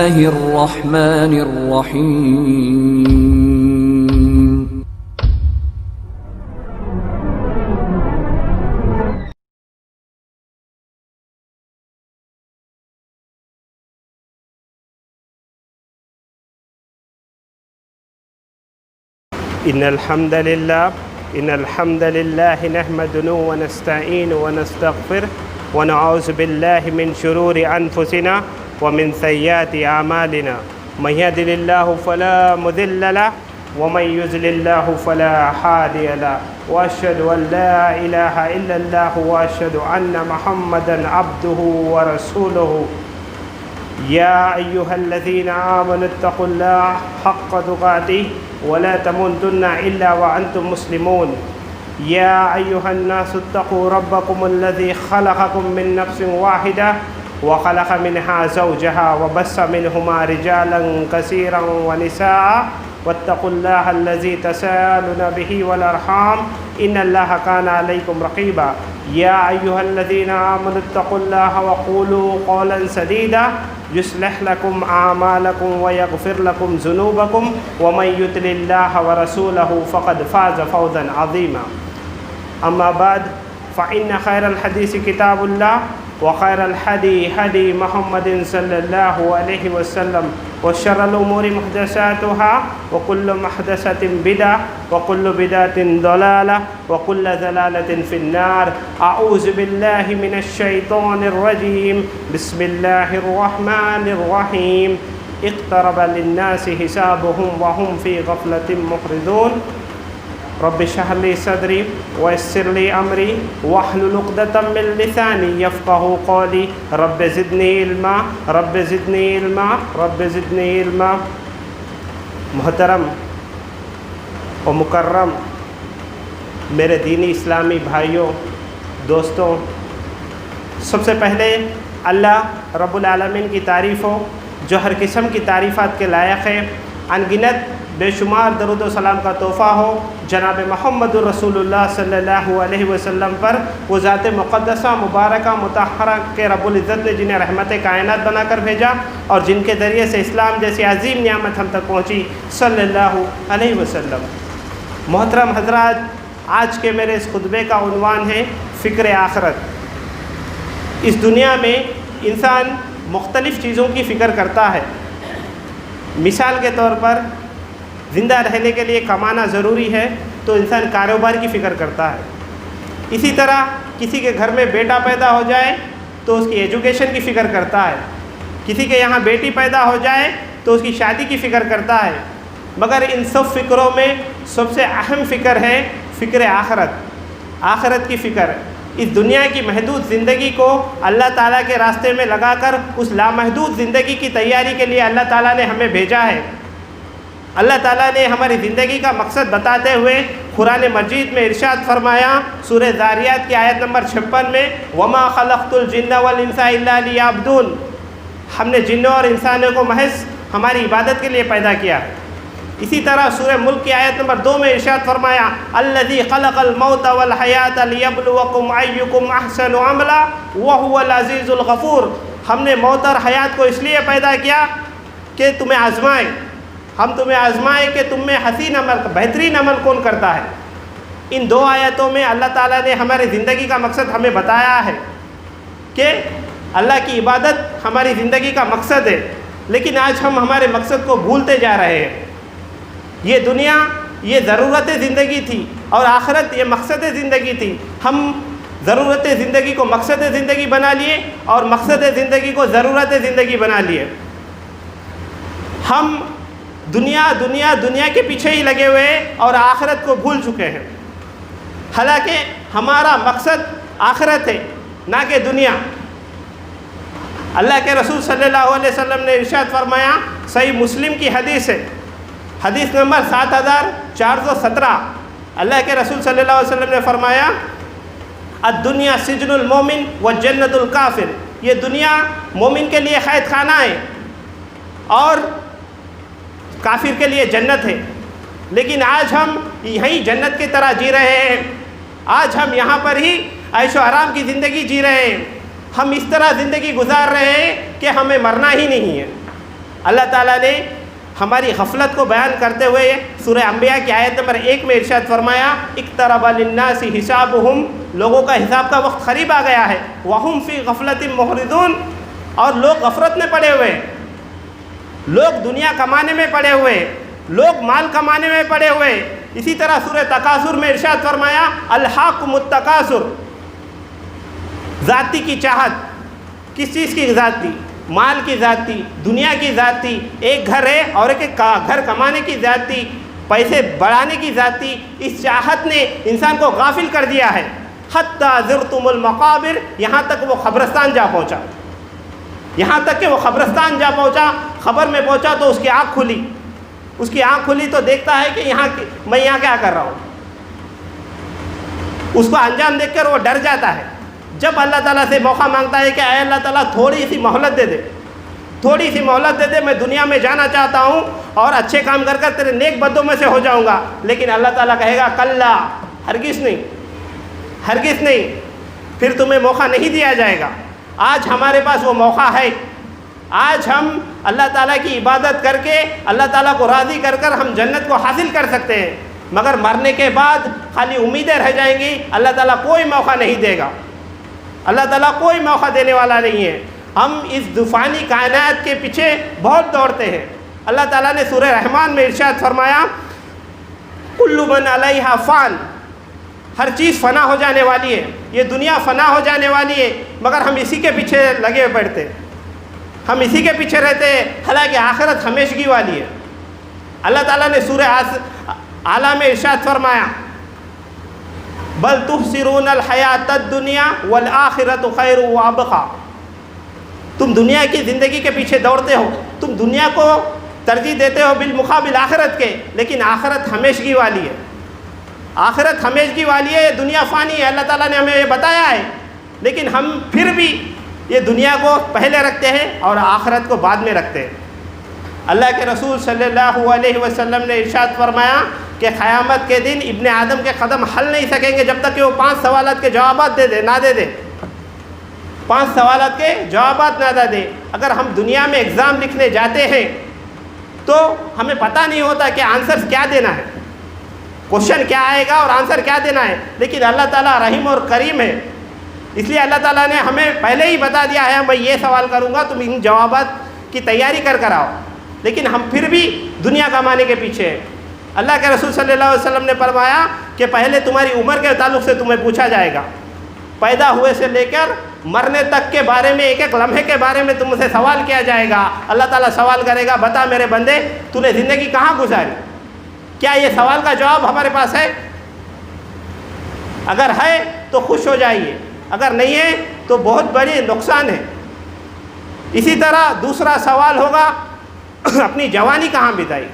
الله الرحمن الرحيم. إن الحمد لله نحمده ونستعينه ونستغفره ونعوذ بالله من شرور أنفسنا ومن سيئات أعمالنا من يهده الله فلا مضل له ومن يضلل له فلا هادي له وأشهد أن لا إله إلا الله وأشهد أن محمدا عبده ورسوله. يا أيها الذين آمنوا اتقوا الله حق تقاته ولا تموتن إلا وأنتم مسلمون. يا أيها الناس اتقوا ربكم الذي خلقكم من نفس واحدة وخلق منها زوجها وبث منهما رجالا كثيرا ونساء واتقوا الله الذي تساءلون به والأرحام إن الله كان عليكم رقيبا. يا أيها الذين آمنوا اتقوا الله وقولوا قولا سديدا يصلح لكم أعمالكم ويغفر لكم ذنوبكم ومن يطع الله ورسوله فقد فاز فوزا عظيما. أما بعد فإن خير الحديث كتاب الله وخير الهدي هدي محمد صلى الله عليه وسلم وشر الأمور محدثاتها وكل محدثة بدعة وكل بدعة ضلالة وكل ضلالة في النار. أعوذ بالله من الشيطان الرجيم. بسم الله الرحمن الرحيم. اقترب للناس حسابهم وهم في غفلة معرضون. رب اشرح لي صدري ويسر لي أمري واحلل عقدة من لساني يفقهوا قولي. رب زدني علما رب زدني علما رب زدني علما. محترم و مکرم میرے دینی اسلامی بھائیوں دوستوں، سب سے پہلے اللہ رب العالمین کی تعریف ہو جو ہر قسم کی تعریفات کے لائق ہے. انگنت بے شمار درود و سلام کا تحفہ ہو جناب محمد الرسول اللہ صلی اللہ علیہ وسلم پر، وہ ذات مقدسہ مبارکہ مطہرہ کے رب العزت نے جنہیں رحمت کائنات بنا کر بھیجا اور جن کے ذریعے سے اسلام جیسی عظیم نعمت ہم تک پہنچی صلی اللہ علیہ وسلم. محترم حضرات، آج کے میرے اس خطبے کا عنوان ہے فکر آخرت. اس دنیا میں انسان مختلف چیزوں کی فکر کرتا ہے. مثال کے طور پر زندہ رہنے کے لیے کمانا ضروری ہے تو انسان کاروبار کی فکر کرتا ہے. اسی طرح کسی کے گھر میں بیٹا پیدا ہو جائے تو اس کی ایجوکیشن کی فکر کرتا ہے. کسی کے یہاں بیٹی پیدا ہو جائے تو اس کی شادی کی فکر کرتا ہے. مگر ان سب فکروں میں سب سے اہم فکر ہے فکر آخرت. آخرت کی فکر. اس دنیا کی محدود زندگی کو اللہ تعالیٰ کے راستے میں لگا کر اس لامحدود زندگی کی تیاری کے لیے اللہ تعالیٰ نے ہمیں بھیجا ہے. اللہ تعالیٰ نے ہماری زندگی کا مقصد بتاتے ہوئے قرآن مجید میں ارشاد فرمایا سورہ ذاریات کی آیت نمبر 56 میں وَمَا خَلَقْتُ الْجِنَّ وَالْإِنسَ إِلَّا لِيَعْبُدُونَ. ہم نے جنوں اور انسانوں کو محض ہماری عبادت کے لیے پیدا کیا. اسی طرح سورہ ملک کی آیت نمبر 2 میں ارشاد فرمایا الذی خلق الموت والحیات لیبلوکم ایکم احسن عملا وہو العزیز الغفور. ہم نے موت اور حیات کو اس لیے پیدا کیا کہ تمہیں آزمائے. ہم تمہیں آزمائے کہ تم میں حسین عمل بہترین عمل کون کرتا ہے. ان دو آیتوں میں اللہ تعالیٰ نے ہماری زندگی کا مقصد ہمیں بتایا ہے کہ اللہ کی عبادت ہماری زندگی کا مقصد ہے. لیکن آج ہم ہمارے مقصد کو بھولتے جا رہے ہیں. یہ دنیا یہ ضرورت زندگی تھی اور آخرت یہ مقصد زندگی تھی. ہم ضرورت زندگی کو مقصد زندگی بنا لیے اور مقصد زندگی کو ضرورت زندگی بنا لیے. ہم دنیا کے پیچھے ہی لگے ہوئے اور آخرت کو بھول چکے ہیں. حالانکہ ہمارا مقصد آخرت ہے نہ کہ دنیا. اللہ کے رسول صلی اللہ علیہ وسلم نے ارشاد فرمایا صحیح مسلم کی حدیث ہے حدیث نمبر 7417. اللہ کے رسول صلی اللہ علیہ وسلم نے فرمایا الدنیا سجن المومن والجنت الکافر. یہ دنیا مومن کے لیے قید خانہ ہے اور کافر کے لیے جنت ہے. لیکن آج ہم یہیں جنت کی طرح جی رہے ہیں. آج ہم یہاں پر ہی عیش و آرام کی زندگی جی رہے ہیں. ہم اس طرح زندگی گزار رہے ہیں کہ ہمیں مرنا ہی نہیں ہے. اللہ تعالیٰ نے ہماری غفلت کو بیان کرتے ہوئے سورہ انبیاء کی آیت نمبر 1 میں ارشاد فرمایا اقترب للناس حسابهم، لوگوں کا حساب کا وقت قریب آ گیا ہے، وہم فی غفلت معرضون، اور لوگ غفلت میں پڑے ہوئے، لوگ دنیا کمانے میں پڑے ہوئے، لوگ مال کمانے میں پڑے ہوئے۔ اسی طرح سورہ تکاثر میں ارشاد فرمایا الہاکم التکاثر، ذاتی کی چاہت، کس چیز کی ذاتی؟ مال کی ذاتی، دنیا کی ذاتی، ایک گھر ہے اور ایک گھر کمانے کی ذاتی، پیسے بڑھانے کی ذاتی، اس چاہت نے انسان کو غافل کر دیا ہے۔ حتیٰ زرتم المقابر، یہاں تک وہ قبرستان جا پہنچا، یہاں تک کہ وہ قبرستان جا پہنچا، قبر میں پہنچا تو اس کی آنکھ کھلی، اس کی آنکھ کھلی تو دیکھتا ہے کہ میں یہاں کیا کر رہا ہوں، اس کو انجام دیکھ کر وہ ڈر جاتا ہے۔ جب اللہ تعالیٰ سے موقع مانگتا ہے کہ اے اللہ تعالیٰ تھوڑی سی مہلت دے دے، تھوڑی سی مہلت دے دے، میں دنیا میں جانا چاہتا ہوں اور اچھے کام کر کر تیرے نیک بندوں میں سے ہو جاؤں گا، لیکن اللہ تعالیٰ کہے گا کلا، ہرگز نہیں، ہرگز نہیں، پھر تمہیں موقع نہیں دیا جائے گا۔ آج ہمارے پاس وہ موقع ہے، آج ہم اللہ تعالیٰ کی عبادت کر کے اللہ تعالیٰ کو راضی کر کر ہم جنت کو حاصل کر سکتے ہیں، مگر مرنے کے بعد خالی امیدیں رہ جائیں گی، اللہ تعالیٰ کوئی موقع نہیں دے گا، اللہ تعالیٰ کوئی موقع دینے والا نہیں ہے۔ ہم اس فانی کائنات کے پیچھے بہت دوڑتے ہیں۔ اللہ تعالیٰ نے سورہ رحمان میں ارشاد فرمایا کل من علیہا فان، ہر چیز فنا ہو جانے والی ہے، یہ دنیا فنا ہو جانے والی ہے، مگر ہم اسی کے پیچھے لگے پڑتے ہیں، ہم اسی کے پیچھے رہتے ہیں، حالانکہ آخرت ہمیشگی والی ہے۔ اللہ تعالیٰ نے سورہ اعلیٰ میں ارشاد فرمایا بل تحسرون الحیات الدنیا والآخرۃ خیر وابقا، تم دنیا کی زندگی کے پیچھے دوڑتے ہو، تم دنیا کو ترجیح دیتے ہو بالمقابل آخرت کے، لیکن آخرت ہمیشگی والی ہے، آخرت ہمیشگی والی ہے، دنیا فانی ہے، اللہ تعالیٰ نے ہمیں یہ بتایا ہے، لیکن ہم پھر بھی یہ دنیا کو پہلے رکھتے ہیں اور آخرت کو بعد میں رکھتے ہیں۔ اللہ کے رسول صلی اللہ علیہ وسلم نے ارشاد فرمایا کہ قیامت کے دن ابن آدم کے قدم ہل نہیں سکیں گے جب تک کہ وہ 5 سوالات کے جوابات نہ دے دے، 5 سوالات کے جوابات نہ دے۔ اگر ہم دنیا میں ایگزام لکھنے جاتے ہیں تو ہمیں پتہ نہیں ہوتا کہ آنسرز کیا دینا ہے، کوشچن کیا آئے گا اور آنسر کیا دینا ہے، لیکن اللہ تعالیٰ رحیم اور کریم ہے، اس لیے اللہ تعالیٰ نے ہمیں پہلے ہی بتا دیا ہے میں یہ سوال کروں گا، تم ان جوابات کی تیاری کر آؤ، لیکن ہم پھر بھی دنیا کمانے کے پیچھے ہیں۔ اللہ کے رسول صلی اللہ علیہ وسلم نے فرمایا کہ پہلے تمہاری عمر کے تعلق سے تمہیں پوچھا جائے گا، پیدا ہوئے سے لے کر مرنے تک کے بارے میں، ایک ایک لمحے کے بارے میں تم سے سوال کیا جائے گا۔ اللہ تعالیٰ سوال کرے گا بتا میرے بندے تو نے زندگی کہاں گزاری؟ کیا یہ سوال کا جواب ہمارے پاس ہے؟ اگر ہے تو خوش ہو جائیے، اگر نہیں ہے تو بہت بڑی نقصان ہے۔ اسی طرح دوسرا سوال ہوگا اپنی جوانی کہاں بتائی،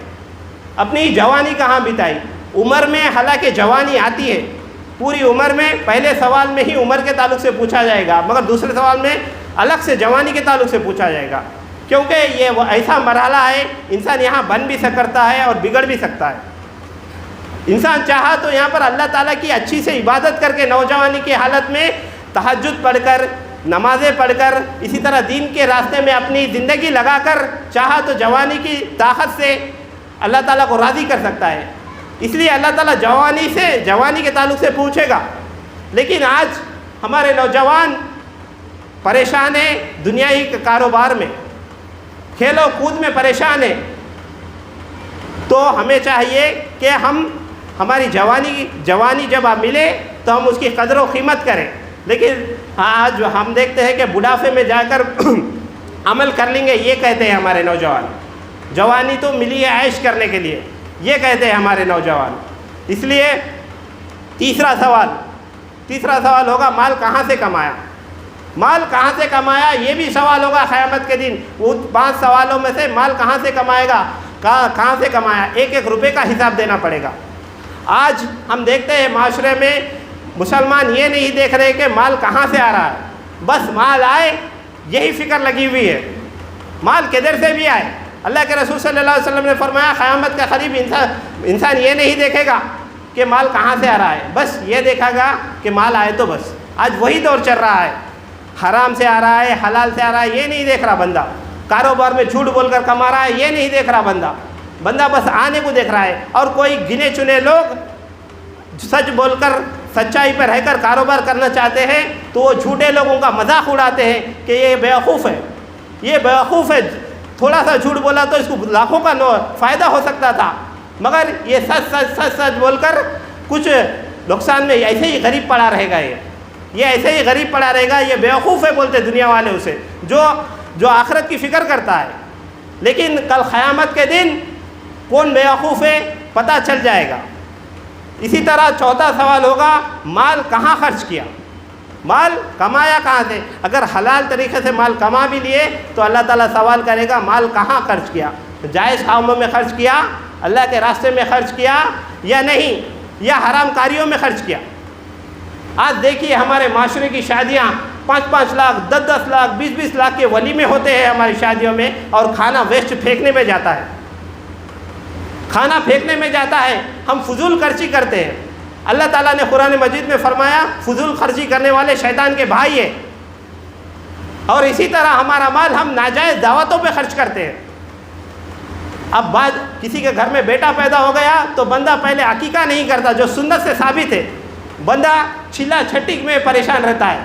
اپنی جوانی کہاں بتائی؟ عمر میں حالانکہ جوانی آتی ہے، پوری عمر میں پہلے سوال میں ہی عمر کے تعلق سے پوچھا جائے گا، مگر دوسرے سوال میں الگ سے جوانی کے تعلق سے پوچھا جائے گا، کیونکہ یہ وہ ایسا مرحلہ ہے انسان یہاں بن بھی سکتا ہے اور بگڑ بھی سکتا ہے۔ انسان چاہا تو یہاں پر اللہ تعالیٰ کی اچھی سے عبادت کر کے نوجوانی کی حالت میں تہجد پڑھ کر، نمازیں پڑھ کر، اسی طرح دین کے راستے میں اپنی زندگی لگا کر چاہا تو جوانی کی طاقت سے اللہ تعالیٰ کو راضی کر سکتا ہے۔ اس لیے اللہ تعالیٰ جوانی کے تعلق سے پوچھے گا، لیکن آج ہمارے نوجوان پریشان ہیں دنیائی کے کاروبار میں، کھیل و کود میں پریشان ہیں، تو ہمیں چاہیے کہ ہماری جوانی جب ملے تو ہم اس کی قدر و قیمت کریں، لیکن آج ہم دیکھتے ہیں کہ بڑھاپے میں جا کر عمل کر لیں گے، یہ کہتے ہیں ہمارے نوجوان، جوانی تو ملی ہے عیش کرنے کے لیے، یہ کہتے ہیں ہمارے نوجوان۔ اس لیے تیسرا سوال ہوگا مال کہاں سے کمایا، مال کہاں سے کمایا، یہ بھی سوال ہوگا قیامت کے دن۔ وہ 5 سوالوں میں سے مال کہاں سے کمائے گا، کہاں سے کمایا، ایک ایک روپے کا حساب دینا پڑے گا۔ آج ہم دیکھتے ہیں معاشرے میں مسلمان یہ نہیں دیکھ رہے کہ مال کہاں سے آ رہا ہے، بس مال آئے یہی فکر لگی ہوئی ہے، مال کدھر سے بھی آئے۔ اللہ کے رسول صلی اللہ علیہ وسلم نے فرمایا قیامت کے قریب انسان یہ نہیں دیکھے گا کہ مال کہاں سے آ رہا ہے، بس یہ دیکھا گا کہ مال آئے تو بس۔ آج وہی دور چل رہا ہے، حرام سے آ رہا ہے، حلال سے آ رہا ہے، یہ نہیں دیکھ رہا بندہ، کاروبار میں جھوٹ بول کر کما رہا ہے، یہ نہیں دیکھ رہا بندہ بس آنے کو دیکھ رہا ہے. اور کوئی گنے چنے لوگ سچ بول کر سچائی پر رہ کر کاروبار کرنا چاہتے ہیں تو وہ جھوٹے لوگوں کا مذاق اڑاتے ہیں کہ یہ بیوقوف ہے، یہ بیوقوف ہے، تھوڑا سا جھوٹ بولا تو اس کو لاکھوں کا فائدہ ہو سکتا تھا، مگر یہ سچ بول کر کچھ نقصان میں ایسے ہی غریب پڑا رہے گا. یہ ایسے ہی غریب پڑا رہے گا، یہ بیوقوف ہے بولتے دنیا والے اسے، جو آخرت کی فکر کرتا ہے. لیکن کل قیامت کے دن کون بیوقوف ہے پتہ چل جائے گا. اسی طرح چوتھا سوال ہوگا، مال کہاں خرچ کیا، مال کمایا کہاں سے. اگر حلال طریقے سے مال کما بھی لیے تو اللہ تعالیٰ سوال کرے گا مال کہاں خرچ کیا، جائز کاموں میں خرچ کیا، اللہ کے راستے میں خرچ کیا یا نہیں، یا حرام کاریوں میں خرچ کیا. آج دیکھیے ہمارے معاشرے کی شادیاں 5-5 لاکھ 10-10 لاکھ 20-20 لاکھ کے ولیمے ہوتے ہیں ہماری شادیوں میں، اور کھانا ویسٹ پھینکنے میں جاتا ہے، کھانا پھینکنے میں جاتا ہے. ہم فضول خرچی کرتے ہیں. اللہ تعالیٰ نے قرآن مجید میں فرمایا فضول خرچی کرنے والے شیطان کے بھائی ہیں. اور اسی طرح ہمارا مال ہم ناجائز دعوتوں پہ خرچ کرتے ہیں. اب بعد کسی کے گھر میں بیٹا پیدا ہو گیا تو بندہ پہلے عقیقہ نہیں کرتا جو سنت سے ثابت ہے، بندہ چھلا چھٹی میں پریشان رہتا ہے،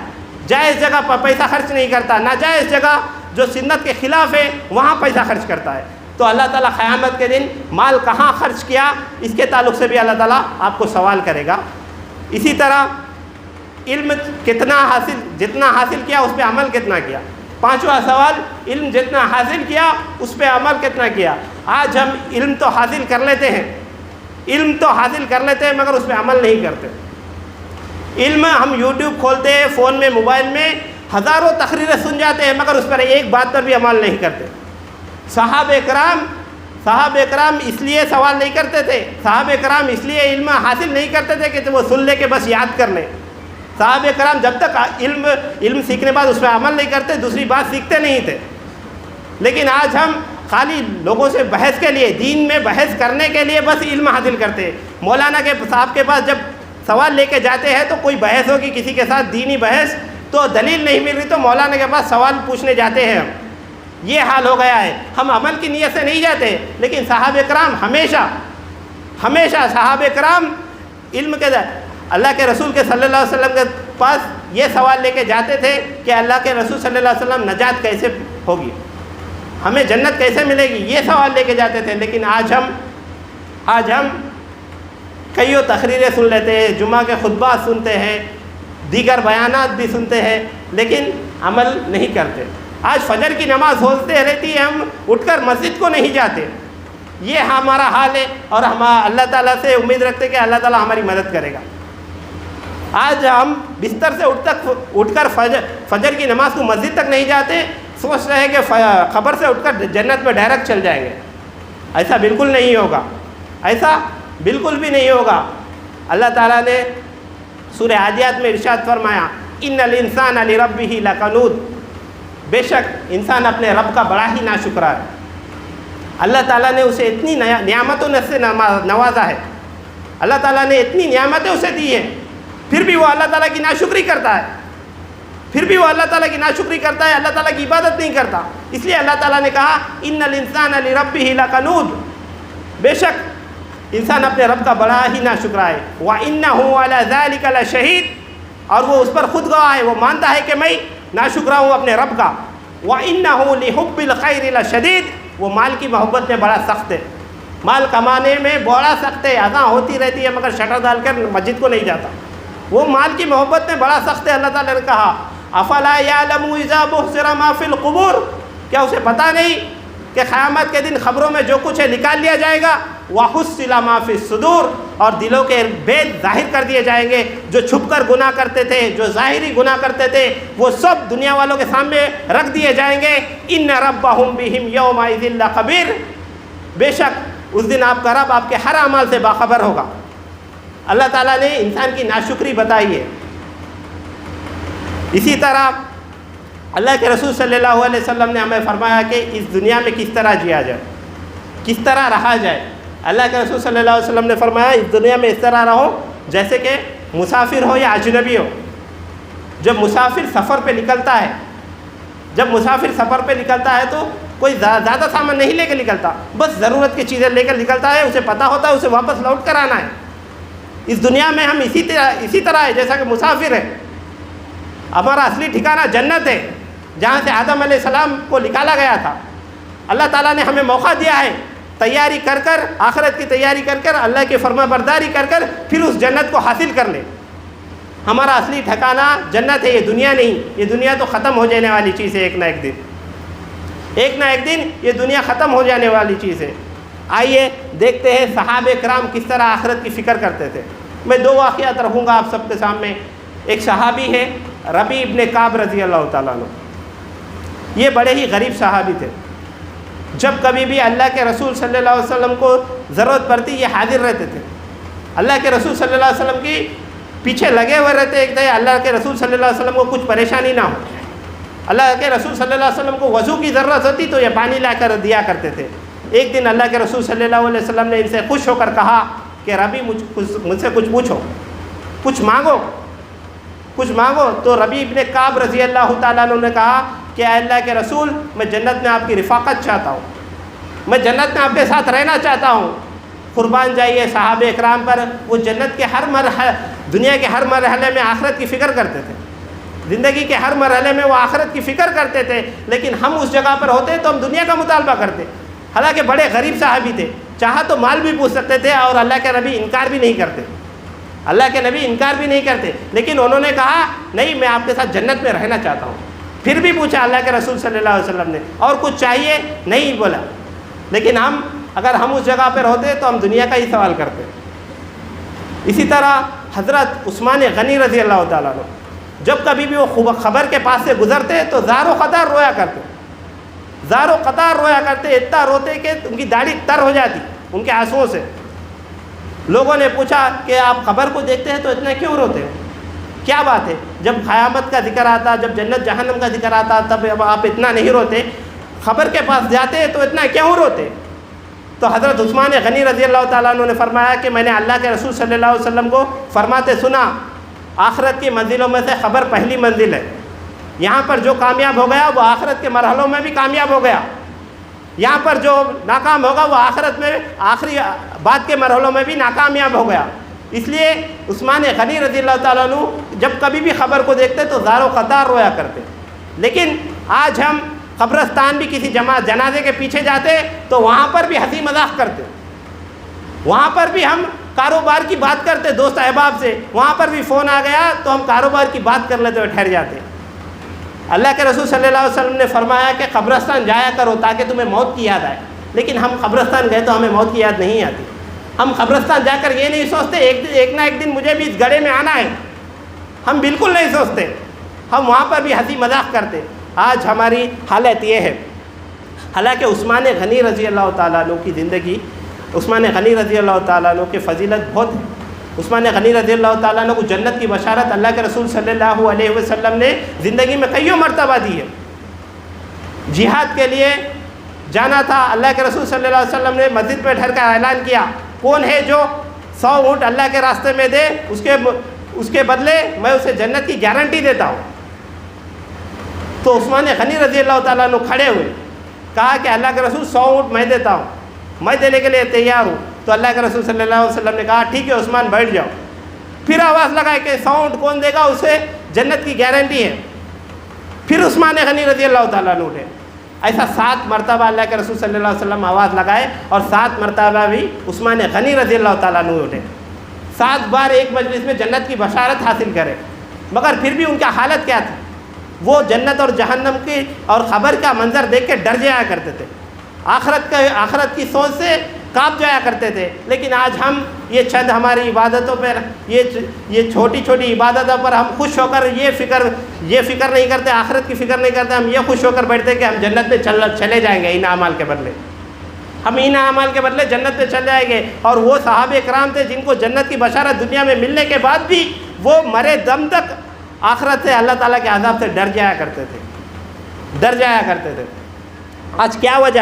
جائز جگہ پر پیسہ خرچ نہیں کرتا، ناجائز جگہ جو سنت کے خلاف ہے وہاں پیسہ خرچ کرتا ہے. تو اللہ تعالیٰ قیامت کے دن مال کہاں خرچ کیا اس کے تعلق سے بھی اللہ تعالیٰ آپ کو سوال کرے گا. اسی طرح علم جتنا حاصل کیا اس پہ عمل کتنا کیا. 5واں سوال، علم جتنا حاصل کیا اس پہ عمل کتنا کیا. آج ہم علم تو حاصل کر لیتے ہیں مگر اس پہ عمل نہیں کرتے. علم ہم یوٹیوب کھولتے ہیں، فون میں موبائل میں ہزاروں تقریریں سن جاتے ہیں مگر اس پر ایک بات پر بھی عمل نہیں کرتے. صحابہ کرام اس لیے سوال نہیں کرتے تھے، صحابہ کرام اس لیے علم حاصل نہیں کرتے تھے کہ وہ سن لے کے بس یاد کر لیں. صحابہ کرام جب تک علم سیکھنے بعد اس پہ عمل نہیں کرتے دوسری بات سیکھتے نہیں تھے. لیکن آج ہم خالی لوگوں سے بحث کے لیے، دین میں بحث کرنے کے لیے بس علم حاصل کرتے ہیں. مولانا کے صاحب کے پاس جب سوال لے کے جاتے ہیں تو کوئی بحث ہوگی کسی کے ساتھ دینی بحث، تو دلیل نہیں مل رہی تو مولانا کے پاس سوال پوچھنے جاتے ہیں. یہ حال ہو گیا ہے. ہم عمل کی نیت سے نہیں جاتے، لیکن صحابہ کرام ہمیشہ صحابہ کرام علم کے اللہ کے رسول کے صلی اللہ علیہ وسلم کے پاس یہ سوال لے کے جاتے تھے کہ اللہ کے رسول صلی اللہ علیہ وسلم نجات کیسے ہوگی، ہمیں جنت کیسے ملے گی، یہ سوال لے کے جاتے تھے. لیکن آج ہم کئیوں تقریریں سن لیتے ہیں، جمعہ کے خطبات سنتے ہیں، دیگر بیانات بھی سنتے ہیں، لیکن عمل نہیں کرتے. آج فجر کی نماز ہوتے رہتی ہے، ہم اٹھ کر مسجد کو نہیں جاتے. یہ ہمارا حال ہے اور ہم اللہ تعالیٰ سے امید رکھتے کہ اللہ تعالیٰ ہماری مدد کرے گا. آج ہم بستر سے اٹھ کر فجر کی نماز کو مسجد تک نہیں جاتے، سوچ رہے ہیں کہ خبر سے اٹھ کر جنت میں ڈائریکٹ چل جائیں گے. ایسا بالکل نہیں ہوگا، ایسا بالکل بھی نہیں ہوگا. اللہ تعالیٰ نے سورہ عادیات میں ارشاد فرمایا ان الانسان لربہ لکنود، بے شک انسان اپنے رب کا بڑا ہی ناشکرا ہے. اللہ تعالیٰ نے اسے اتنی نعمتوں سے نوازا ہے، اللہ تعالیٰ نے اتنی نعمتیں اسے دی ہیں، پھر بھی وہ اللہ تعالیٰ کی ناشکری کرتا ہے، اللہ تعالیٰ کی عبادت نہیں کرتا. اس لیے اللہ تعالیٰ نے کہا ان الانسان لربہ لکنود، بے شک انسان اپنے رب کا بڑا ہی ناشکرا ہے. وَإِنَّهُ عَلَى ذَلِكَ لَشَهِيدٌ، اور وہ اس پر خود گواہ ہے، وہ مانتا ہے کہ میں ناشکرا ہوں اپنے رب کا. وَإِنَّهُ لِحُبِّ الْخَيْرِ لَشَدِيدٌ، وہ مال کی محبت میں بڑا سخت ہے، مال کمانے میں بڑا سخت ہے. اذان ہوتی رہتی ہے مگر شٹر ڈال کر مسجد کو نہیں جاتا، وہ مال کی محبت میں بڑا سخت ہے. اللہ تعالیٰ نے کہا افلا یعلم اذا بحثر ما فی القبور، کیا اسے پتہ نہیں کہ قیامت کے دن خبروں میں جو کچھ ہے نکال لیا جائے گا. وحصل ما فی الصدور، اور دلوں کے بید ظاہر کر دیے جائیں گے. جو چھپ کر گناہ کرتے تھے، جو ظاہری گناہ کرتے تھے، وہ سب دنیا والوں کے سامنے رکھ دیے جائیں گے. ان ربہم بہم یومئذ لخبیر، بے شک اس دن آپ کا رب آپ کے ہر اعمال سے باخبر ہوگا. اللہ تعالیٰ نے انسان کی ناشکری بتائی ہے. اسی طرح اللہ کے رسول صلی اللہ علیہ وسلم نے ہمیں فرمایا کہ اس دنیا میں کس طرح جیا جائے، کس طرح رہا جائے. اللہ کے رسول صلی اللہ علیہ وسلم نے فرمایا اس دنیا میں اس طرح رہو جیسے کہ مسافر ہو یا اجنبی ہو. جب مسافر سفر پہ نکلتا ہے تو کوئی زیادہ سامان نہیں لے کے نکلتا، بس ضرورت کی چیزیں لے کر نکلتا ہے، اسے پتہ ہوتا ہے اسے واپس لوٹ کر آنا ہے۔ اس دنیا میں ہم اسی طرح ہے جیسا کہ مسافر ہے۔ ہمارا اصلی ٹھکانہ جنت ہے، جہاں سے آدم علیہ السلام کو نکالا گیا تھا۔ اللہ تعالیٰ نے ہمیں موقع دیا ہے تیاری کر کر، آخرت کی تیاری کر کر، اللہ کی فرما برداری کر کر پھر اس جنت کو حاصل کر لیں۔ ہمارا اصلی ٹھکانہ جنت ہے، یہ دنیا نہیں۔ یہ دنیا تو ختم ہو جانے والی چیز ہے، ایک نہ ایک دن یہ دنیا ختم ہو جانے والی چیز ہے۔ آئیے دیکھتے ہیں صحابہ کرام کس طرح آخرت کی فکر کرتے تھے۔ میں 2 واقعات رکھوں گا آپ سب کے سامنے۔ ایک صحابی ہے ربیع ابن کعب رضی اللہ تعالیٰ عنہ۔ یہ بڑے ہی غریب صحابی تھے۔ جب کبھی بھی اللہ کے رسول صلی اللہ علیہ وسلم کو ضرورت پڑتی یہ حاضر رہتے تھے۔ اللہ کے رسول صلی اللہ علیہ وسلم کی پیچھے لگے ہوئے رہتے، ایک دفعہ اللہ کے رسول صلی اللہ علیہ وسلم کو کچھ پریشانی نہ ہو۔ اللہ کے رسول صلی اللہ علیہ وسلم کو وضو کی ضرورت ہوتی تو یہ پانی لا کر دیا کرتے تھے۔ ایک دن اللہ کے رسول صلی اللہ علیہ وسلم نے ان سے خوش ہو کر کہا کہ ربیع مجھ سے کچھ پوچھو، کچھ مانگو۔ تو ربیع ابن کعب رضی اللہ تعالیٰ عنہ نے کہا کہ اے اللہ کے رسول، میں جنت میں آپ کی رفاقت چاہتا ہوں، میں جنت میں آپ کے ساتھ رہنا چاہتا ہوں۔ قربان جائیے صحابہ اکرام پر، وہ جنت کے ہر مرحلے، دنیا کے ہر مرحلے میں آخرت کی فکر کرتے تھے۔ زندگی کے ہر مرحلے میں وہ آخرت کی فکر کرتے تھے، لیکن ہم اس جگہ پر ہوتے تو ہم دنیا کا مطالبہ کرتے۔ حالانکہ بڑے غریب صحابی تھے، چاہا تو مال بھی پوچھ سکتے تھے، اور اللہ کے نبی انکار بھی نہیں کرتے، لیکن انہوں نے کہا نہیں، میں آپ کے ساتھ جنت میں رہنا چاہتا ہوں۔ پھر بھی پوچھا اللہ کے رسول صلی اللہ علیہ وسلم نے، اور کچھ چاہیے؟ نہیں بولا۔ لیکن اگر ہم اس جگہ پر ہوتے تو ہم دنیا کا ہی سوال کرتے۔ اسی طرح حضرت عثمان غنی رضی اللہ تعالیٰ عنہ، جب کبھی بھی وہ خبر کے پاس سے گزرتے تو زار و قطار رویا کرتے، اتنا روتے کہ ان کی داڑھی تر ہو جاتی ان کے آنسوؤں سے۔ لوگوں نے پوچھا کہ آپ خبر کو دیکھتے ہیں تو اتنا کیوں روتے ہو؟ کیا بات ہے؟ جب قیامت کا ذکر آتا، جب جنت جہنم کا ذکر آتا تب آپ اتنا نہیں روتے، خبر کے پاس جاتے تو اتنا کیوں روتے؟ تو حضرت عثمان غنی رضی اللہ تعالیٰ عنہ نے فرمایا کہ میں نے اللہ کے رسول صلی اللہ علیہ وسلم کو فرماتے سنا، آخرت کی منزلوں میں سے خبر پہلی منزل ہے۔ یہاں پر جو کامیاب ہو گیا وہ آخرت کے مرحلوں میں بھی کامیاب ہو گیا، یہاں پر جو ناکام ہوگا وہ آخرت میں آخری بعد کے مرحلوں میں بھی ناکامیاب ہو گیا۔ اس لیے عثمان غنی رضی اللہ تعالیٰ عنہ جب کبھی بھی خبر کو دیکھتے تو زار و قطار رویا کرتے۔ لیکن آج ہم قبرستان بھی کسی جنازے کے پیچھے جاتے تو وہاں پر بھی ہنسی مذاق کرتے، وہاں پر بھی ہم کاروبار کی بات کرتے دوست احباب سے، وہاں پر بھی فون آ گیا تو ہم کاروبار کی بات کر لیتے ہوئے ٹھہر جاتے۔ اللہ کے رسول صلی اللہ علیہ وسلم نے فرمایا کہ قبرستان جایا کرو تاکہ تمہیں موت کی یاد آئے، لیکن ہم قبرستان گئے تو ہمیں موت کی یاد نہیں آتی۔ ہم قبرستان جا کر یہ نہیں سوچتے ایک نہ ایک دن مجھے بھی اس گڑھے میں آنا ہے، ہم بالکل نہیں سوچتے، ہم وہاں پر بھی ہنسی مذاق کرتے۔ آج ہماری حالت یہ ہے۔ حالانکہ عثمان غنی رضی اللہ تعالیٰ عنہ کی زندگی، عثمان غنی رضی اللہ تعالیٰ عنہ کی فضیلت بہت ہے۔ عثمان غنی رضی اللہ تعالیٰ عنہ کو جنت کی بشارت اللہ کے رسول صلی اللہ علیہ وسلم نے زندگی میں کئیوں مرتبہ دی ہے۔ جہاد کے لیے جانا تھا، اللہ کے رسول صلی اللہ علیہ وسلم نے مسجد پہ ٹھہر کر اعلان کیا، کون ہے جو 100 اونٹ اللہ کے راستے میں دے، اس کے بدلے میں اسے جنت کی گارنٹی دیتا ہوں۔ تو عثمان غنی رضی اللہ تعالیٰ عنہ کھڑے ہوئے، کہا کہ اللہ کے رسول 100 اونٹ میں دیتا ہوں، میں دینے کے لیے تیار ہوں۔ تو اللہ کے رسول صلی اللہ علیہ وسلم نے کہا ٹھیک ہے عثمان بیٹھ جاؤ۔ پھر آواز لگائے کہ 100 اونٹ کون دے گا، اسے جنت کی گارنٹی ہے۔ پھر عثمان غنی رضی اللہ تعالیٰ عنہ اٹھے۔ ایسا 7 مرتبہ اللہ کے رسول صلی اللہ علیہ وسلم آواز لگائے، اور 7 مرتبہ بھی عثمان غنی رضی اللہ تعالیٰ عنہ اٹھے۔ 7 بار ایک مجلس میں جنت کی بشارت حاصل کرے، مگر پھر بھی ان کا حالت کیا تھی؟ وہ جنت اور جہنم کی اور خبر کا منظر دیکھ کے ڈر جایا کرتے تھے، آخرت کی سوچ سے کانپ جایا کرتے تھے۔ لیکن آج ہم یہ چند ہماری عبادتوں پر، یہ چھوٹی چھوٹی عبادتوں پر ہم خوش ہو کر یہ فکر نہیں کرتے، آخرت کی فکر نہیں کرتے، ہم یہ خوش ہو کر بیٹھتے کہ ہم جنت میں چلے جائیں گے ان اعمال کے بدلے، ہم ان اعمال کے بدلے جنت میں چل جائیں گے۔ اور وہ صحابہ کرام تھے جن کو جنت کی بشارت دنیا میں ملنے کے بعد بھی وہ مرے دم تک آخرت سے، اللہ تعالیٰ کے عذاب سے ڈر جایا کرتے تھے۔ آج کیا وجہ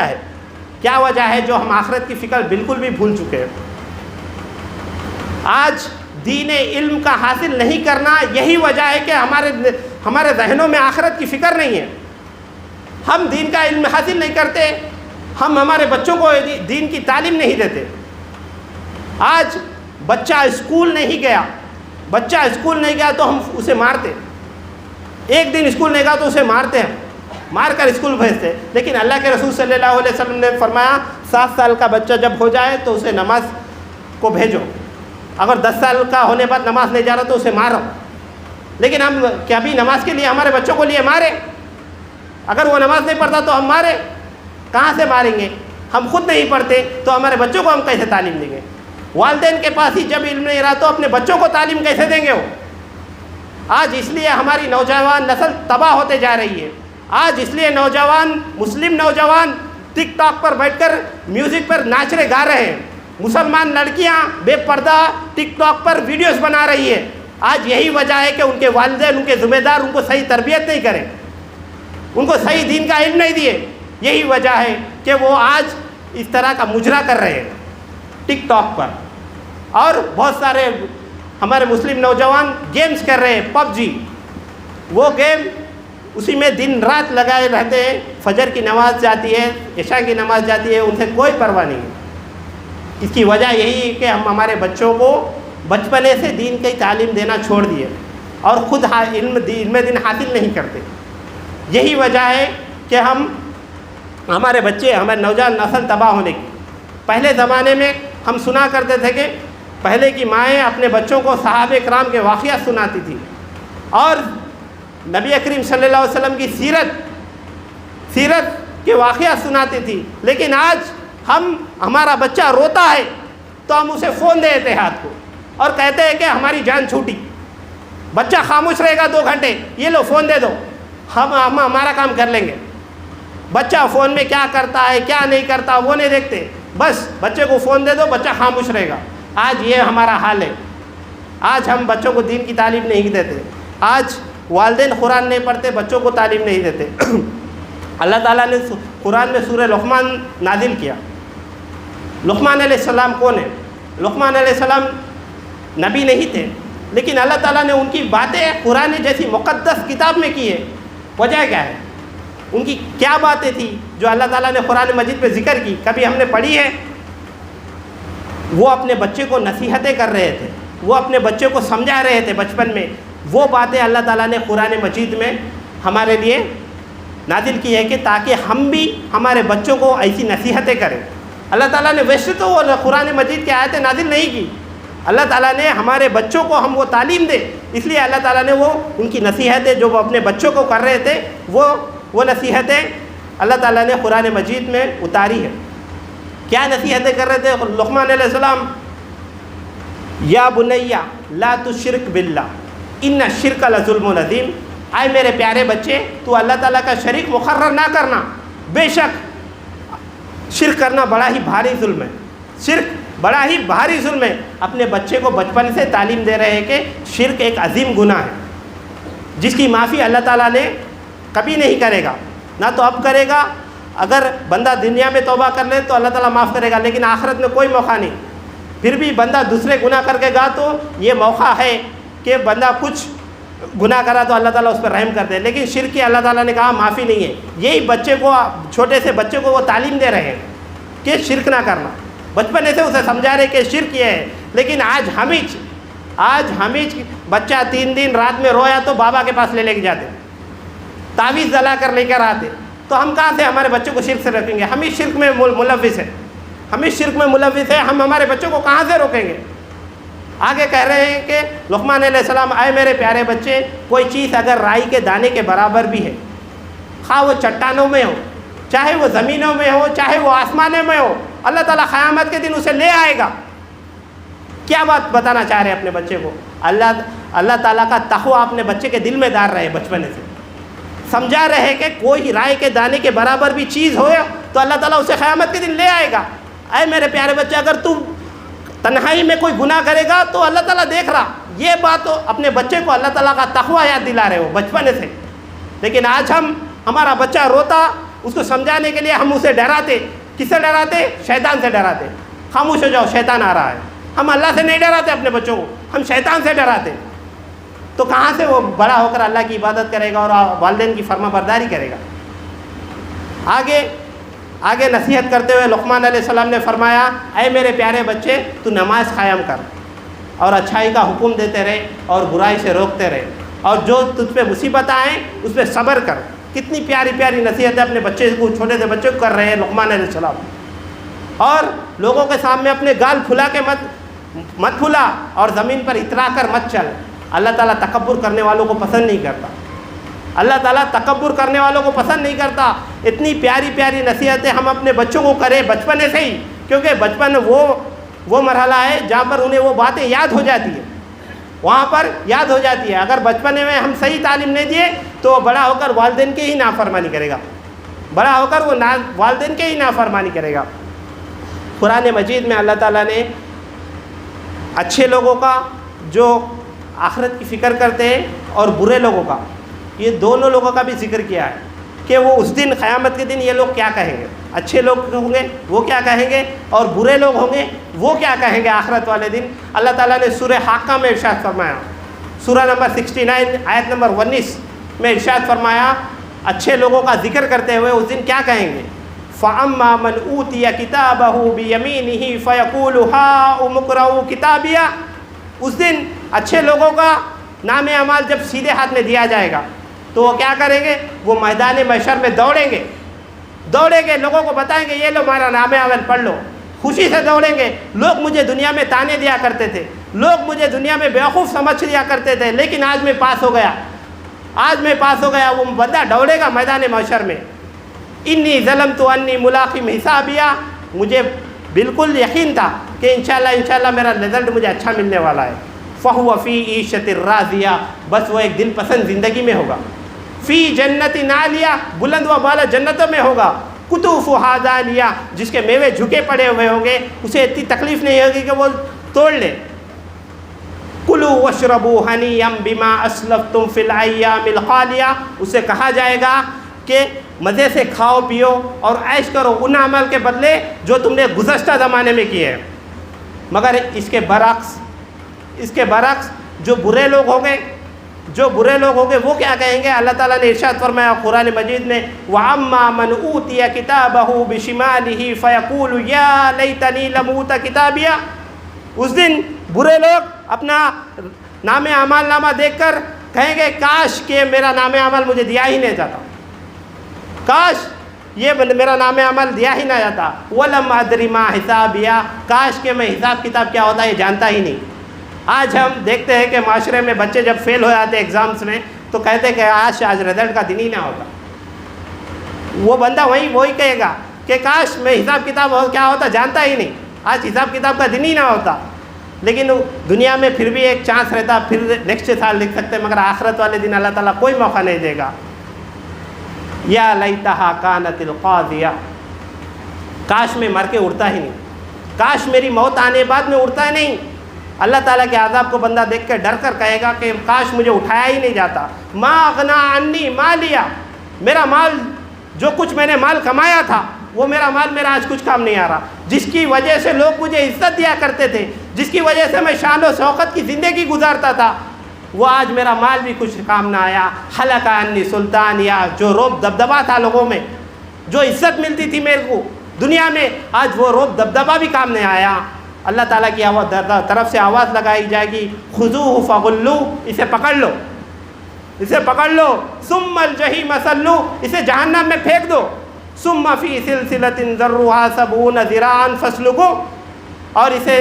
ہے جو ہم آخرت کی فکر بالکل بھی بھول چکے ہیں؟ آج دین علم کا حاصل نہیں کرنا یہی وجہ ہے کہ ہمارے ذہنوں میں آخرت کی فکر نہیں ہے۔ ہم دین کا علم حاصل نہیں کرتے، ہم ہمارے بچوں کو دین کی تعلیم نہیں دیتے۔ آج بچہ اسکول نہیں گیا تو ہم اسے مارتے، ایک دن اسکول نہیں گیا تو اسے مارتے ہیں، مار کر اسکول بھیجتے۔ لیکن اللہ کے رسول صلی اللہ علیہ وسلم نے فرمایا 7 سال کا بچہ جب ہو جائے تو اسے نماز کو بھیجو، اگر 10 سال کا ہونے بعد نماز نہیں جا رہا تو اسے مارو۔ لیکن ہم کبھی نماز کے لیے ہمارے بچوں کو لیے مارے؟ اگر وہ نماز نہیں پڑھتا تو ہم مارے؟ کہاں سے ماریں گے؟ ہم خود نہیں پڑھتے تو ہمارے بچوں کو ہم کیسے تعلیم دیں گے؟ والدین کے پاس ہی جب علم نہیں رہا تو اپنے بچوں کو تعلیم کیسے دیں گے وہ؟ آج اس لیے ہماری نوجوان نسل تباہ ہوتے جا رہی ہے۔ آج اس لیے مسلم نوجوان ٹک ٹاک پر بیٹھ کر میوزک پر ناچ رہے گا رہے ہیں، مسلمان لڑکیاں بے پردہ ٹک ٹاک پر ویڈیوز بنا رہی ہے۔ آج یہی وجہ ہے کہ ان کے والدین، ان کے ذمہ دار ان کو صحیح تربیت نہیں کریں، ان کو صحیح دین کا علم نہیں دیے۔ یہی وجہ ہے کہ وہ آج اس طرح کا مجرا کر رہے ہیں ٹک ٹاک پر۔ اور بہت سارے ہمارے مسلم نوجوان گیمز کر رہے ہیں، پب جی، وہ گیم اسی میں دن رات لگائے رہتے ہیں۔ فجر کی نماز جاتی ہے، عشاء کی نماز جاتی ہے، ان سے کوئی پرواہ نہیں ہے۔ اس کی وجہ یہی ہے کہ ہم ہمارے بچوں کو بچپنے سے دین کی تعلیم دینا چھوڑ دیے اور خود علم دین حاصل نہیں کرتے۔ یہی وجہ ہے کہ ہمارے بچے، ہمارے نوجوان نسل تباہ ہونے کی۔ پہلے زمانے میں ہم سنا کرتے تھے کہ پہلے کی مائیں اپنے بچوں کو صحابہ کرام کے واقعات سناتی تھی اور نبی کریم صلی اللہ علیہ وسلم کی سیرت کے واقعات سناتی تھی۔ لیکن آج ہمارا بچہ روتا ہے تو ہم اسے فون دے دیتے ہاتھ کو اور کہتے ہیں کہ ہماری جان چھوٹی۔ بچہ خاموش رہے گا 2 گھنٹے، یہ لو فون دے دو، ہم ہمارا کام کر لیں گے۔ بچہ فون میں کیا کرتا ہے کیا نہیں کرتا وہ نہیں دیکھتے، بس بچے کو فون دے دو، بچہ خاموش رہے گا۔ آج یہ ہمارا حال ہے۔ آج ہم بچوں کو دین کی تعلیم نہیں دیتے۔ آج والدین قرآن نہیں پڑھتے، بچوں کو تعلیم نہیں دیتے۔ اللہ تعالیٰ نے قرآن میں سورہ لقمان نازل کیا۔ لقمان علیہ السلام کون ہے؟ لقمان علیہ السلام نبی نہیں تھے، لیکن اللہ تعالیٰ نے ان کی باتیں قرآن جیسی مقدس کتاب میں کی ہے۔ وجہ کیا ہے؟ ان کی کیا باتیں تھیں جو اللہ تعالیٰ نے قرآن مجید پہ ذکر کی؟ کبھی ہم نے پڑھی ہے؟ وہ اپنے بچے کو نصیحتیں کر رہے تھے، وہ اپنے بچے کو سمجھا رہے تھے بچپن میں۔ وہ باتیں اللہ تعالیٰ نے قرآن مجید میں ہمارے لیے نازل کی ہے کہ تاکہ ہم بھی ہمارے بچوں کو ایسی نصیحتیں کریں۔ اللہ تعالیٰ نے ویسے تو وہ قرآن مجید کی آیتیں نازل نہیں کی، اللہ تعالیٰ نے ہمارے بچوں کو ہم وہ تعلیم دے، اس لیے اللہ تعالیٰ نے وہ ان کی نصیحتیں جو وہ اپنے بچوں کو کر رہے تھے وہ نصیحتیں اللہ تعالیٰ نے قرآن مجید میں اتاری ہے۔ کیا نصیحتیں کر رہے تھے لقمان علیہ السلام؟ یا بنیا لا تشرک باللہ ان الشرک لظلم عظیم، اے میرے پیارے بچے تو اللہ تعالیٰ کا شریک مقرر نہ کرنا، بے شک شرک کرنا بڑا ہی بھاری ظلم ہے، شرک بڑا ہی بھاری ظلم ہے۔ اپنے بچے کو بچپن سے تعلیم دے رہے ہیں کہ شرک ایک عظیم گناہ ہے جس کی معافی اللہ تعالیٰ نے کبھی نہیں کرے گا، نہ تو اب کرے گا۔ اگر بندہ دنیا میں توبہ کر لے تو اللہ تعالیٰ معاف کرے گا، لیکن آخرت میں کوئی موقع نہیں۔ پھر بھی بندہ دوسرے گناہ کر کے گا تو یہ موقع ہے کہ بندہ کچھ گناہ کرا تو اللہ تعالیٰ اس پر رحم کر دے، لیکن شرک کی اللہ تعالیٰ نے کہا معافی نہیں ہے۔ یہی بچے کو، چھوٹے سے بچے کو وہ تعلیم دے رہے ہیں کہ شرک نہ کرنا، بچپن سے اسے سمجھا رہے کہ شرک یہ ہے۔ لیکن آج ہم ہی بچہ 3 دن رات میں رویا تو بابا کے پاس لے کے جاتے، تعویذ جلا کر لے کر آتے، تو ہم کہاں سے ہمارے بچوں کو شرک سے روکیں گے؟ ہم ہی شرک میں ملوث ہیں، ہم ہمارے بچوں کو کہاں سے روکیں گے؟ آگے کہہ رہے ہیں کہ لقمان علیہ السلام، اے میرے پیارے بچے، کوئی چیز اگر رائی کے دانے کے برابر بھی ہے، خواہ وہ چٹانوں میں ہو، چاہے وہ زمینوں میں ہو، چاہے وہ آسمانوں میں ہو، اللہ تعالیٰ قیامت کے دن اسے لے آئے گا۔ کیا بات بتانا چاہ رہے ہیں اپنے بچے کو؟ اللہ تعالیٰ کا تقویٰ اپنے بچے کے دل میں ڈال رہے ہیں بچپنے سے، سمجھا رہے ہیں کہ کوئی رائے کے دانے کے برابر بھی چیز ہو تو اللہ تعالیٰ اسے قیامت کے دن لے آئے گا۔ اے میرے پیارے بچے، اگر تو تنہائی میں کوئی گناہ کرے گا تو اللہ تعالیٰ دیکھ رہا۔ یہ بات اپنے بچے کو اللہ تعالیٰ کا تقویٰ یاد دلا رہے ہو بچپنے سے۔ لیکن آج ہمارا بچہ روتا، اس کو سمجھانے کے لیے ہم اسے ڈراتے۔ کس سے ڈراتے؟ شیطان سے ڈراتے۔ خاموش ہو جاؤ، شیطان آ رہا ہے۔ ہم اللہ سے نہیں ڈراتے اپنے بچوں کو، ہم شیطان سے ڈراتے۔ تو کہاں سے وہ بڑا ہو کر اللہ کی عبادت کرے گا اور والدین کی فرما برداری کرے گا؟ آگے نصیحت کرتے ہوئے لقمان علیہ السلام نے فرمایا، اے میرے پیارے بچے، تو نماز قائم کر اور اچھائی کا حکم دیتے رہے اور برائی سے روکتے رہے، اور جو تجھ پہ مصیبت آئیں اس پہ صبر کر۔ کتنی پیاری پیاری نصیحتیں اپنے بچے کو، چھوٹے سے بچے کو کر رہے ہیں لقمان علیہ السلام۔ اور لوگوں کے سامنے اپنے گال پھلا کے مت پھلا، اور زمین پر اترا کر مت چل۔ اللہ تعالیٰ تکبر کرنے والوں کو پسند نہیں کرتا، اللہ تعالیٰ تکبر کرنے والوں کو پسند نہیں کرتا۔ اتنی پیاری پیاری نصیحتیں ہم اپنے بچوں کو کریں بچپنے سے ہی، کیونکہ بچپن وہ مرحلہ ہے جہاں پر انہیں وہ باتیں یاد ہو جاتی ہیں، وہاں پر یاد ہو جاتی ہے۔ اگر بچپنے میں ہم صحیح تعلیم نہیں دیے تو بڑا ہو کر والدین کی ہی نافرمانی کرے گا، بڑا ہو کر وہ والدین کی ہی نافرمانی کرے گا۔ قرآن مجید میں اللہ تعالیٰ نے اچھے لوگوں کا جو آخرت کی فکر کرتے ہیں اور برے لوگوں کا، یہ دونوں لوگوں کا بھی ذکر کیا ہے کہ وہ اس دن قیامت کے دن یہ لوگ کیا کہیں گے۔ اچھے لوگ ہوں گے وہ کیا کہیں گے، اور برے لوگ ہوں گے وہ کیا کہیں گے آخرت والے دن۔ اللہ تعالیٰ نے سورہ حاقہ میں ارشاد فرمایا، سورہ نمبر 69 آیت نمبر 19 میں ارشاد فرمایا، اچھے لوگوں کا ذکر کرتے ہوئے اس دن کیا کہیں گے، فَأَمَّا مَنْ أُوتِيَ كِتَابَهُ بِيَمِينِهِ فَيَقُولُ هَاؤُمُ اقْرَءُوا كِتَابِيَهْ۔ اس دن اچھے لوگوں کا نام اعمال جب سیدھے ہاتھ میں دیا جائے گا تو وہ کیا کریں گے، وہ میدان محشر میں دوڑیں گے، لوگوں کو بتائیں گے یہ لو ہمارا نام اعمال پڑھ لو، خوشی سے دوڑیں گے۔ لوگ مجھے دنیا میں تانے دیا کرتے تھے، لوگ مجھے دنیا میں بیوقوف سمجھ لیا کرتے تھے، لیکن آج میں پاس ہو گیا، وہ بندہ دوڑے گا میدان محشر میں۔ انی ظلمت انی ملاق حسابیہ، مجھے بالکل یقین تھا کہ انشاءاللہ میرا رزلٹ مجھے اچھا ملنے والا ہے۔ فہو فی عیشۃ راضیہ، بس وہ ایک دل پسند زندگی میں ہوگا۔ فی جنت عالیہ، بلند و بالا جنتوں میں ہوگا۔ قطوفہا دانیہ، جس کے میوے جھکے پڑے ہوئے ہوں گے، اسے اتنی تکلیف نہیں ہوگی کہ وہ توڑ لے۔ کلوا واشربوا ہنیئا بما اسلفتم فی الایام الخالیہ، اسے کہا جائے گا کہ مزے سے کھاؤ پیو اور عیش کرو ان عمل کے بدلے جو تم نے گزشتہ زمانے میں کیے ہیں۔ مگر اس کے برعکس جو برے لوگ ہوں گے وہ کیا کہیں گے، اللہ تعالیٰ نے ارشاد فرمایا قرآن مجید میں، وَأَمَّا مَنْ أُوتِيَ كِتَابَهُ بِشِمَالِهِ فَيَقُولُ يَا لَيْتَنِي لَمْ أُوتَ كِتَابِيَهْ۔ اس دن برے لوگ اپنا نام اعمال نامہ دیکھ کر کہیں گے کاش کہ میرا نام اعمال مجھے دیا ہی نہیں جاتا، کاش یہ میرا نام عمل دیا ہی نہ جاتا۔ وَلَمْ أَدْرِ مَا حِسَابِيَهْ، کاش کہ میں حساب کتاب کیا ہوتا ہے یہ جانتا ہی نہیں۔ آج ہم دیکھتے ہیں کہ معاشرے میں بچے جب فیل ہو جاتے ہیں ایگزامس میں تو کہتے ہیں کہ آج رزلٹ کا دن ہی نہ ہوتا۔ وہ بندہ وہی کہے گا کہ کاش میں حساب کتاب کیا ہوتا جانتا ہی نہیں، آج حساب کتاب کا دن ہی نہ ہوتا۔ لیکن دنیا میں پھر بھی ایک چانس رہتا، پھر نیکسٹ سال لکھ سکتے، مگر آخرت والے دن اللہ تعالیٰ کوئی موقع نہیں دے گا۔ یا لیتہا کانت القاضیہ، کاش میں مر کے اڑتا ہی نہیں، کاش میری موت آنے بعد میں اڑتا ہی نہیں۔ اللہ تعالیٰ کے عذاب کو بندہ دیکھ کے ڈر کر کہے گا کہ کاش مجھے اٹھایا ہی نہیں جاتا۔ ما اغنا عنی مالیہ، میرا مال جو کچھ میں نے مال کمایا تھا وہ میرا آج کچھ کام نہیں آ رہا، جس کی وجہ سے لوگ مجھے عزت دیا کرتے تھے، جس کی وجہ سے میں شان و شوکت کی زندگی گزارتا تھا، وہ آج میرا مال بھی کچھ کام نہ آیا۔ حلق عنی سلطانیہ، جو روب دبدبہ تھا لوگوں میں، جو عزت ملتی تھی میرے کو دنیا میں، آج وہ روب دبدبہ بھی کام نہیں آیا۔ اللہ تعالیٰ کی طرف سے آواز لگائی جائے گی، خذوہ فغلوہ، اسے پکڑ لو، ثم الجحیم صلوہ، اسے جہنم میں پھینک دو، ثم فی سلسلۃ ذرعہا 70 ذراعا فاسلکوہ، اور اسے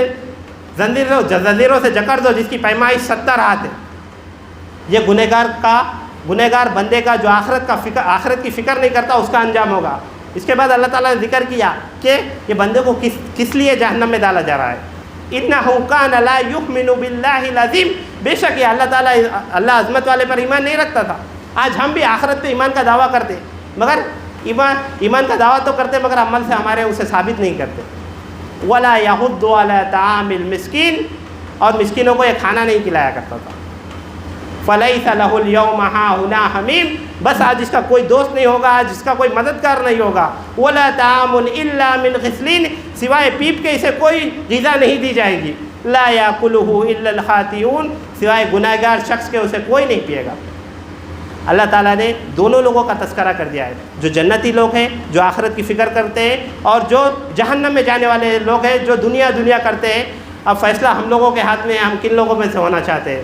زنجیروں سے جکڑ دو جس کی پیمائش 70 ہاتھ ہے۔ یہ گنہگار بندے کا جو آخرت کی فکر نہیں کرتا اس کا انجام ہوگا۔ اس کے بعد اللہ تعالیٰ نے ذکر کیا کہ یہ بندے کو کس لیے جہنم میں ڈالا جا رہا ہے۔ اِنَّهُ كَانَ لَا يُؤْمِنُ بِاللَّهِ الْعَظِيمِ، بے شک یہ اللہ عظمت والے پر ایمان نہیں رکھتا تھا۔ آج ہم بھی آخرت پہ ایمان کا دعویٰ کرتے، مگر ایمان کا دعویٰ تو کرتے مگر عمل سے ہمارے اسے ثابت نہیں کرتے۔ وَلَا يَحُضُّ عَلَىٰ طَعَامِ الْمِسْكِينِ، اور مسکینوں کو یہ کھانا نہیں کھلایا کرتا تھا۔ فَلَيْسَ لَهُ الْيَوْمَ هَاهُنَا حَمِيمٌ، بس آج اس کا کوئی دوست نہیں ہوگا، آج اس کا کوئی مددگار نہیں ہوگا۔ وَلَا طَعَامٌ إِلَّا مِنْ غِسْلِينٍ، سوائے پیپ کے اسے کوئی غذا نہیں دی جائے گی۔ لَا يَأْكُلُهُ إِلَّا الْخَاطِئُونَ، سوائے گنہگار شخص کے اسے کوئی نہیں پیے گا۔ اللہ تعالیٰ نے دونوں لوگوں کا تذکرہ کر دیا ہے، جو جنتی لوگ ہیں جو آخرت کی فکر کرتے ہیں، اور جو جہنم میں جانے والے لوگ ہیں جو دنیا کرتے ہیں۔ اب فیصلہ ہم لوگوں کے ہاتھ میں ہے، ہم کن لوگوں میں سے ہونا چاہتے ہیں۔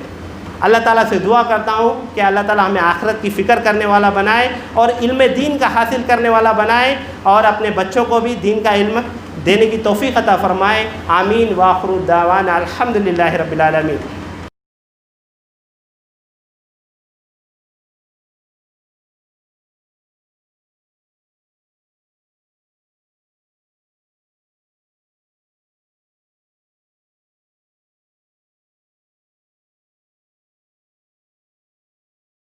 اللہ تعالیٰ سے دعا کرتا ہوں کہ اللہ تعالیٰ ہمیں آخرت کی فکر کرنے والا بنائے اور علم دین کا حاصل کرنے والا بنائے، اور اپنے بچوں کو بھی دین کا علم دینے کی توفیق عطا فرمائے۔ آمین۔ وآخر دعوانا الحمدللہ رب العالمین۔